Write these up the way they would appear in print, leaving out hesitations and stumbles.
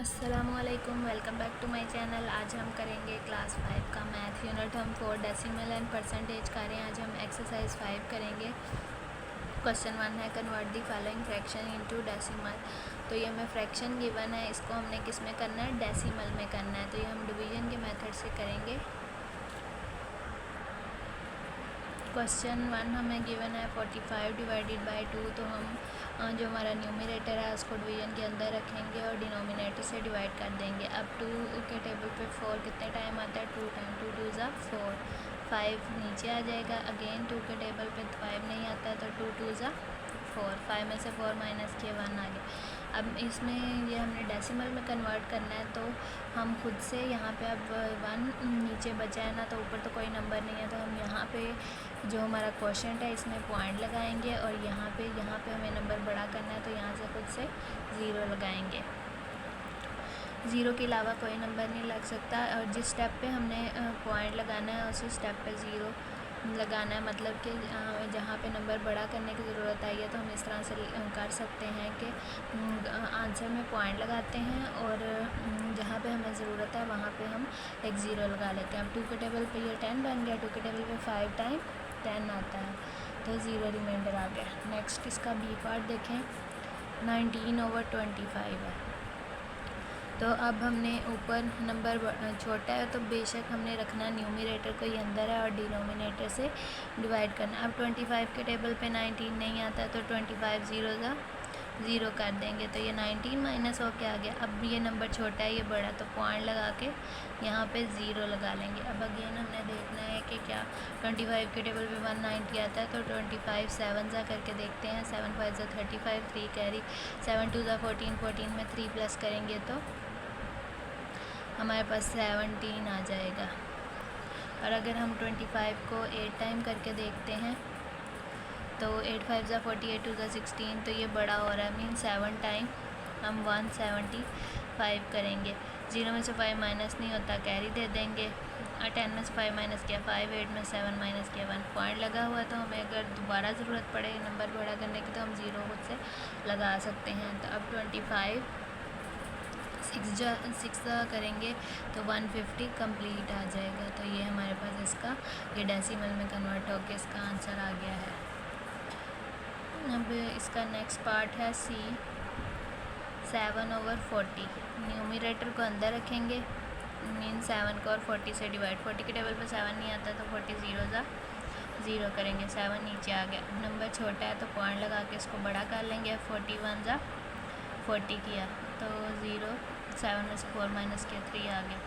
अस्सलामुअलैकुम, welcome back to my channel. आज हम करेंगे क्लास 5 का मैथ यूनिट। हम 4 डेसिमल एंड परसेंटेज कर रहे हैं। आज हम एक्सरसाइज 5 करेंगे। क्वेश्चन 1 है, convert the following fraction into decimal. तो ये हमें फ्रैक्शन गिवन है, इसको हमने किस में करना है, डेसिमल में करना है। तो ये हम डिवीजन के मेथड से करेंगे। क्वेश्चन 1 हमें गिवन है 45 डिवाइडेड बाई 2। तो हम जो हमारा न्यूमरेटर है उसको डिवीजन के अंदर रखेंगे और डिनोमिनेटर से डिवाइड कर देंगे। अब 2 के टेबल पे 4 कितने टाइम आता है, 2 टाइम, 2 2 ज़ा 4, 5 नीचे आ जाएगा। अगेन 2 के टेबल पे 5 नहीं आता है तो 2 2 ज़ा 4, 5 में से 4 माइनस किए 1 आ गया। अब इसमें ये हमने डेसिमल में कन्वर्ट करना है, तो हम खुद से यहाँ पे अब 1 नीचे बचा है ना, तो ऊपर तो कोई नंबर नहीं है, तो हम यहाँ पे जो हमारा क्वोशंट है इसमें पॉइंट लगाएंगे और यहाँ पे हमें नंबर बड़ा करना है, तो यहाँ से खुद से 0 लगाएंगे। 0 के अलावा कोई नंबर नहीं लग सकता। और जिस स्टेप पे हमने पॉइंट लगाना है उसी स्टेप पे 0 लगाना है। मतलब कि जहाँ पे नंबर बड़ा करने की ज़रूरत आई है तो हम इस तरह से कर सकते हैं कि आंसर में पॉइंट लगाते हैं और जहाँ पे हमें ज़रूरत है वहाँ पे हम एक 0 लगा लेते हैं। अब 2 के टेबल पे ये 10 बन गया, 2 के टेबल पे 5 टाइम 10 आता है, तो 0 रिमाइंडर आ गया। नेक्स्ट इसका बी पार्ट देखें, 19/25 है। तो अब हमने ऊपर नंबर छोटा है तो बेशक हमने रखना न्यूमरेटर को ही अंदर है और डिनोमिनेटर से डिवाइड करना। अब 25 के टेबल पे 19 नहीं आता तो 25 0 ज़ा 0 कर देंगे, तो ये 19 माइनस हो के आ गया। अब ये नंबर छोटा है, ये बड़ा, तो पॉइंट लगा के यहाँ पे 0 लगा लेंगे। अब अगेन हमने देखना है कि क्या 25 के टेबल पे 190 आता है, तो 25 7 ज़ा करके देखते हैं। 7 5 ज़ा 35, 3 कैरी, 7 2 ज़ा 14, 14 में 3 प्लस करेंगे तो हमारे पास 17 आ जाएगा। और अगर हम 25 को 8 टाइम करके देखते हैं तो 8 5 ज़ा 48, 2 ज़ा 16, तो ये बड़ा हो रहा है, मीन 7 टाइम हम 175 करेंगे। 0 में से 5 माइनस नहीं होता, कैरी दे देंगे। और 10 में से 5 माइनस किया 5, 8 में 7 माइनस किया 1, पॉइंट लगा हुआ, तो हमें अगर दोबारा ज़रूरत पड़े नंबर बड़ा करने की तो हम 0 खुद से लगा सकते हैं। तो अब 25 6 करेंगे तो 150 कंप्लीट आ जाएगा। तो ये हमारे पास इसका ये डेसिमल में कन्वर्ट होकर इसका आंसर आ गया है। अब इसका नेक्स्ट पार्ट है सी, 7/40। न्यूमरेटर को अंदर रखेंगे, मीन 7 को और 40 से डिवाइड। 40 के टेबल पर 7 नहीं आता तो 40 0 ज़ा 0 करेंगे, 7 नीचे आ गया। नंबर छोटा है तो पॉइंट लगा के इसको बड़ा कर लेंगे। 41 ज़ा 40 किया तो 0, 7 में से 4 माइनस किया 3 आ गया।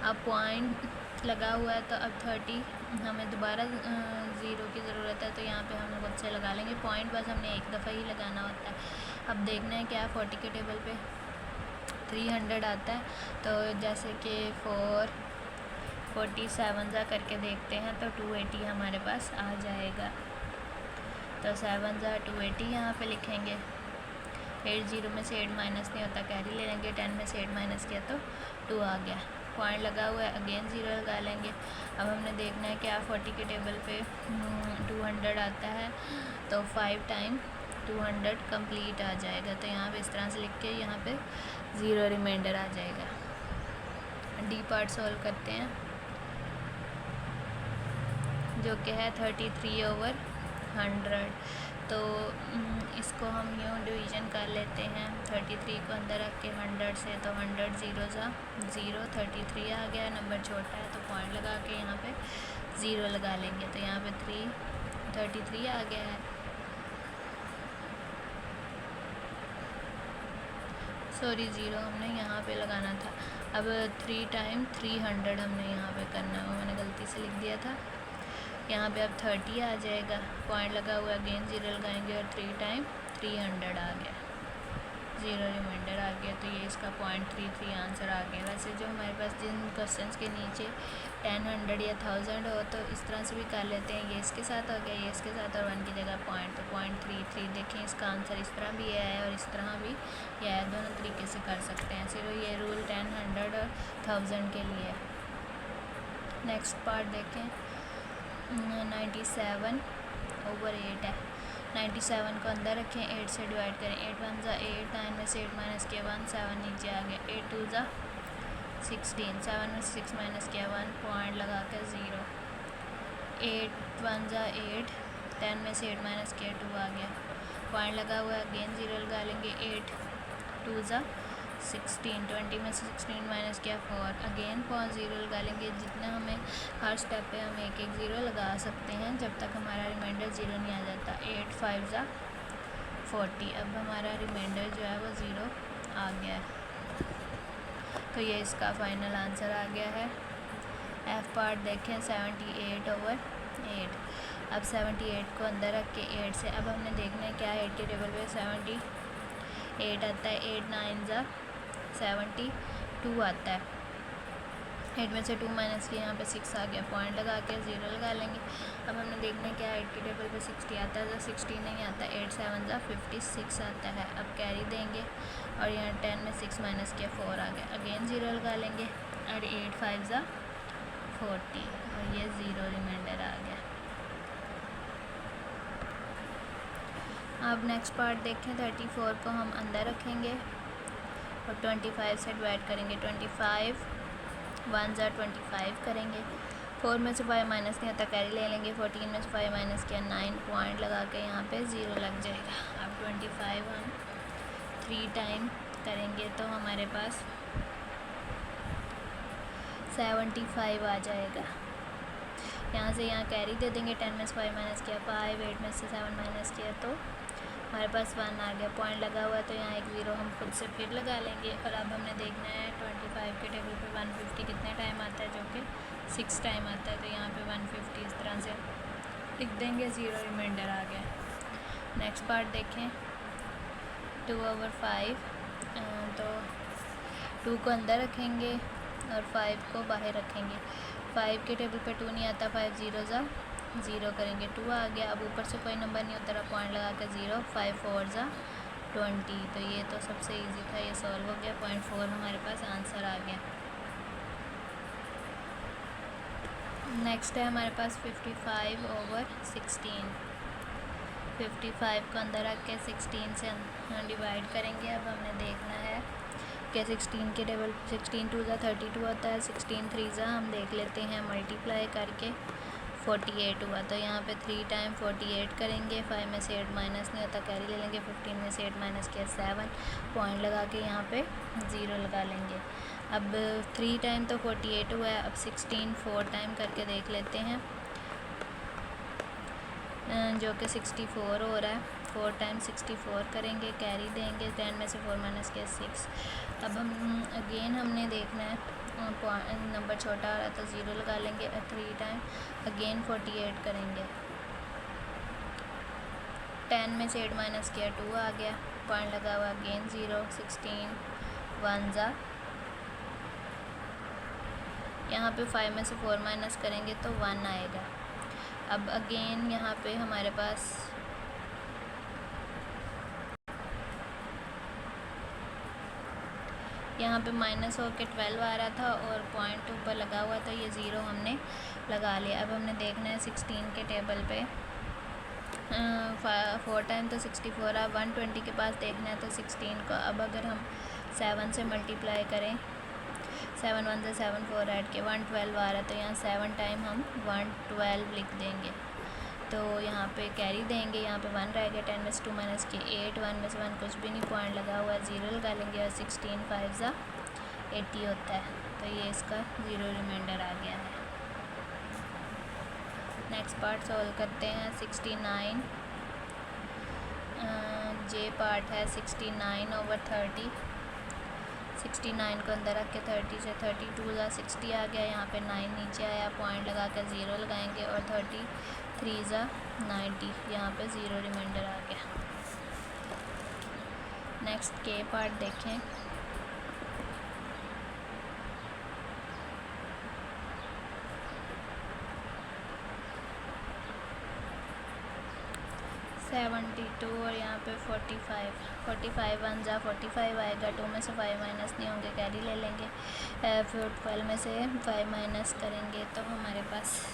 अब पॉइंट लगा हुआ है तो अब 30 हमें दोबारा 0 की ज़रूरत है, तो यहाँ पे हम खुद से लगा लेंगे। पॉइंट बस हमने एक दफ़ा ही लगाना होता है। अब देखना है क्या 40 के टेबल पे 300 आता है, तो जैसे कि 47 ज़ा करके देखते हैं तो 280 हमारे पास आ जाएगा। तो 7 ज़ा 280 यहाँ पे लिखेंगे। 8 0 में से 8 माइनस नहीं होता, कैरी ले लेंगे। 10 में से 8 माइनस किया तो 2 आ गया। पॉइंट लगा हुआ है, अगेन 0 लगा लेंगे। अब हमने देखना है कि 40 के टेबल पे 200 आता है, तो 5 टाइम 200 कंप्लीट आ जाएगा। तो यहाँ पे इस तरह से लिख के यहाँ पे 0 रिमाइंडर आ जाएगा। डी पार्ट सॉल्व करते हैं, जो कि है 33/100। तो इसको हम यूँ डिवीज़न कर लेते हैं। 33 को अंदर रख के 100 से, तो 100 0 ज़ा 0, 33 आ गया। नंबर छोटा है तो पॉइंट लगा के यहाँ पे 0 लगा लेंगे, तो यहाँ पे 33 आ गया है। सॉरी 0 हमने यहाँ पे लगाना था। अब 3 टाइम 300 हमने यहाँ पे करना है, वो मैंने गलती से लिख दिया था। यहाँ पे अब 30 आ जाएगा, पॉइंट लगा हुआ, अगेन 0 लगाएंगे और 3 टाइम 300 आ गया, 0 रिमाइंडर आ गया। तो ये इसका 0.33 आंसर आ गया। वैसे जो हमारे पास जिन क्वेश्चंस के नीचे 10 100 या 1000 हो तो इस तरह से भी कर लेते हैं। ये इसके साथ हो गया, ये इसके साथ, और 1 की जगह पॉइंट, तो 0.33 देखें। इसका आंसर इस तरह भी है और इस तरह भी यह है, दोनों तरीके से कर सकते हैं। सिर्फ ये रूल 10 100 और 1000 के लिए। नेक्स्ट पार्ट देखें, 97/8 है। 97 को अंदर रखें, 8 से डिवाइड करें, 8 1 ज़ा 8, 9 में से 8 माइनस किया 1, 7 नीचे आ गया, 8 2 ज़ा 16, 7 में से 6 माइनस किया 1, पॉइंट लगा कर 0, 8 1 ज़ा 8, 10 में से 8 माइनस किया 2 आ गया, पॉइंट लगा हुआ है, अगेन 0 लगा लेंगे, 8 2 ज़ा 16, 20 में से 16 माइनस किया 4, अगेन 0 लगा लेंगे। जितना हमें हर स्टेप पे हम एक 0 लगा सकते हैं जब तक हमारा रिमाइंडर 0 नहीं आ जाता। 8 5 ज़ा 40, अब हमारा रिमाइंडर जो है वो 0 आ गया है। तो ये इसका फाइनल आंसर आ गया है। एफ पार्ट देखें 78/8। अब 78 को अंदर रख के 8 से अब हमने देखना है क्या है 8 के टेबल पे 78 आता है, 8 9 ज़ा 72 आता है, 8 में से 2 माइनस किया यहाँ पे 6 आ गया, पॉइंट लगा के 0 लगा लेंगे। अब हमने देखना है क्या 8 के टेबल पे 60 आता है, 60 नहीं आता, 8 7 ज़ा 56 आता है। अब कैरी देंगे और यहाँ 10 में 6 माइनस किया 4 आ गया, अगेन 0 लगा लेंगे और 8 5 ज़ा 40 और ये 0 रिमाइंडर आ गया। अब नेक्स्ट पार्ट देखें 34 को हम अंदर रखेंगे और 25 से डिवाइड करेंगे, 25 1 ज़ा 25 करेंगे, 4 में से 5 माइनस नहीं आता, कैरी ले लेंगे, 14 में से 5 माइनस किया 9, पॉइंट लगा के यहाँ पे 0 लग जाएगा। अब 25 हम 3 टाइम करेंगे तो हमारे पास 75 आ जाएगा। यहाँ से यहाँ कैरी दे देंगे, 10 में से 5 माइनस किया 5, 8 में से 7 माइनस किया तो हमारे पास 1 आ गया, पॉइंट लगा हुआ है तो यहाँ एक 0 हम खुद से फिर लगा लेंगे। और अब हमने देखना है 25 के टेबल पे 150 कितने टाइम आता है, जो कि 6 टाइम आता है, तो यहाँ पे 150 इस तरह से लिख देंगे, 0 रिमाइंडर आ गया। नेक्स्ट पार्ट देखें 2/5, तो 2 को अंदर रखेंगे और 5 को बाहर रखेंगे। 5 के टेबल पे 2 नहीं आता, 5 0 ज़ा 0 करेंगे, 2 आ गया। अब ऊपर से कोई नंबर नहीं उतरा, पॉइंट लगा कर 0, 5 4 ज़ा 20, तो ये तो सबसे इजी था, ये सॉल्व हो गया। 0.4 हमारे पास आंसर आ गया। नेक्स्ट है हमारे पास 55/16। 55 को अंदर रख के 16 से डिवाइड करेंगे। अब हमने देखना है कि 16 के टेबल 16 2 ज़ा 32 होता है, 16 3 ज़ा हम देख लेते हैं मल्टीप्लाई करके 48 हुआ, तो यहाँ पे 3 टाइम 48 करेंगे, 5 में से 8 माइनस नहीं होता, कैरी ले लेंगे, 15 में से 8 माइनस किया 7, पॉइंट लगा के यहाँ पे 0 लगा लेंगे। अब 3 टाइम तो 48 हुआ है, अब 16 4 टाइम करके देख लेते हैं, जो कि 64 हो रहा है। 4 टाइम 64 करेंगे, कैरी देंगे, 10 में से 4 माइनस किया 6। अब हम अगेन हमने देखना है नंबर छोटा आ रहा है तो 0 लगा लेंगे, और 3 टाइम अगेन 48 करेंगे, 10 में से 8 माइनस किया 2 आ गया, पॉइंट लगा हुआ, अगेन 0, 16 1 ज़ा, यहाँ पे 5 में से 4 माइनस करेंगे तो 1 आएगा। अब अगेन यहाँ पे हमारे पास यहाँ पे माइनस हो के 12 आ रहा था और पॉइंट ऊपर लगा हुआ था, ये 0 हमने लगा लिया। अब हमने देखना है 16 के टेबल पे 4 टाइम तो 64 है, 120 के पास देखना है तो 16 को अब अगर हम 7 से मल्टीप्लाई करें, 7 1 से 7 4 ऐड के 112 आ रहा है, तो यहाँ 7 टाइम हम 112 लिख देंगे, तो यहाँ पे कैरी देंगे, यहाँ पे 1 रह गया, 10 में से 2 माइनस के 8, 1 में से 1 कुछ भी नहीं, पॉइंट लगा हुआ है, 0 लगा लेंगे, और 16 5 ज़ा 80 होता है, तो ये इसका 0 रिमाइंडर आ गया है। नेक्स्ट पार्ट सॉल्व करते हैं। 69 जे पार्ट है 69/30। 69 को अंदर रख के 30 से 32 ज़ा 60 आ गया, यहाँ पे 9 नीचे आया, पॉइंट लगा कर 0 लगाएंगे, और 33 ज़ा 90, यहाँ पे 0 रिमाइंडर आ गया। नेक्स्ट के पार्ट देखें। 72 और यहाँ पे 45 1 ज़ा 45 आएगा, 2 में से 5 माइनस नहीं होंगे, कैरी ले लेंगे, फिर 12 में से 5 माइनस करेंगे तो हमारे पास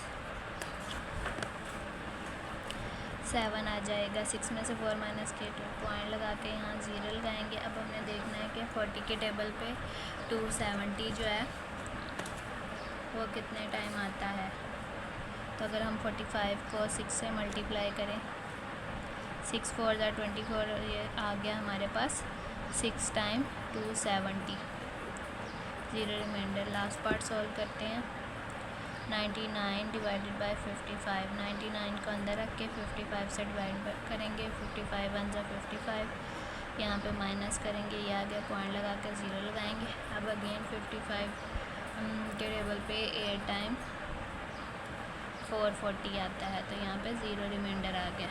7 आ जाएगा। 6 में से 4 माइनस किए 2, पॉइंट लगा के यहाँ 0 लगाएंगे। अब हमने देखना है कि 40 के टेबल पे 270 जो है वो कितने टाइम आता है। तो अगर हम 45 को 6 से मल्टीप्लाई करें, 6 4 ज़ा 24, ये आ गया हमारे पास 6 time 270, 0 reminder. Last part solve करते हैं। 99 डिवाइडेड बाय 55, 99 को अंदर रख के 55 से डिवाइड करेंगे। 55 1 ज़ा 55, यहाँ पे माइनस करेंगे, ये आ गया, पॉइंट लगा के 0 लगाएंगे। अब अगेन 55 के टेबल पे 8 टाइम 440 आता है, तो यहाँ पे 0 रिमाइंडर आ गया।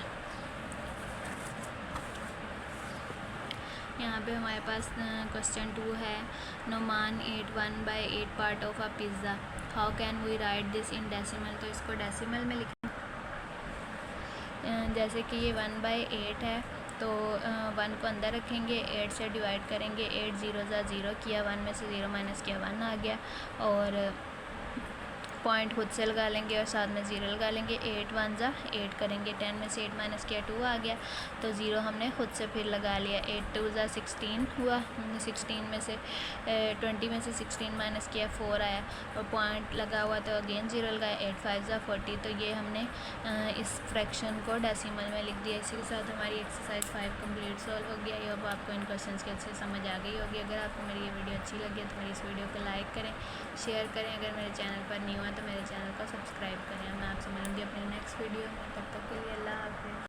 यहाँ पे हमारे पास क्वेश्चन 2 है, Noman ate 1/8 part of a pizza, how can we write this in decimal. तो इसको डेसिमल में लिखें। जैसे कि ये 1/8 है, तो 1 को अंदर रखेंगे, 8 से डिवाइड करेंगे, 8 0 ज़ा 0 किया, 1 में से 0 माइनस किया, 1 आ गया, और पॉइंट खुद से लगा लेंगे और साथ में 0 लगा लेंगे। 8 1 ज़ा 8 करेंगे, 10 में से 8 माइनस किया 2 आ गया, तो 0 हमने खुद से फिर लगा लिया। 8 2 ज़ा 16 हुआ, 16 में से 20 में से 16 माइनस किया 4 आया, और पॉइंट लगा हुआ तो अगेन 0 लगाया। 8 5 ज़ा 40, तो ये हमने इस फ्रैक्शन को डेसिमल में लिख दिया। इसी के साथ हमारी एक्सरसाइज 5 कंप्लीट सॉल्व हो गया। अब आपको इन क्वेश्चंस की अच्छे समझ आ गई होगी। अगर आपको मेरी ये वीडियो अच्छी लगी तो मेरी इस वीडियो को लाइक करें, शेयर करें। अगर मेरे चैनल पर न्यू है तो मेरे चैनल को सब्सक्राइब करें। मैं आपसे मिलूंगी अपने नेक्स्ट वीडियो में, तब तक के लिए अल्लाह हाफ़िज़।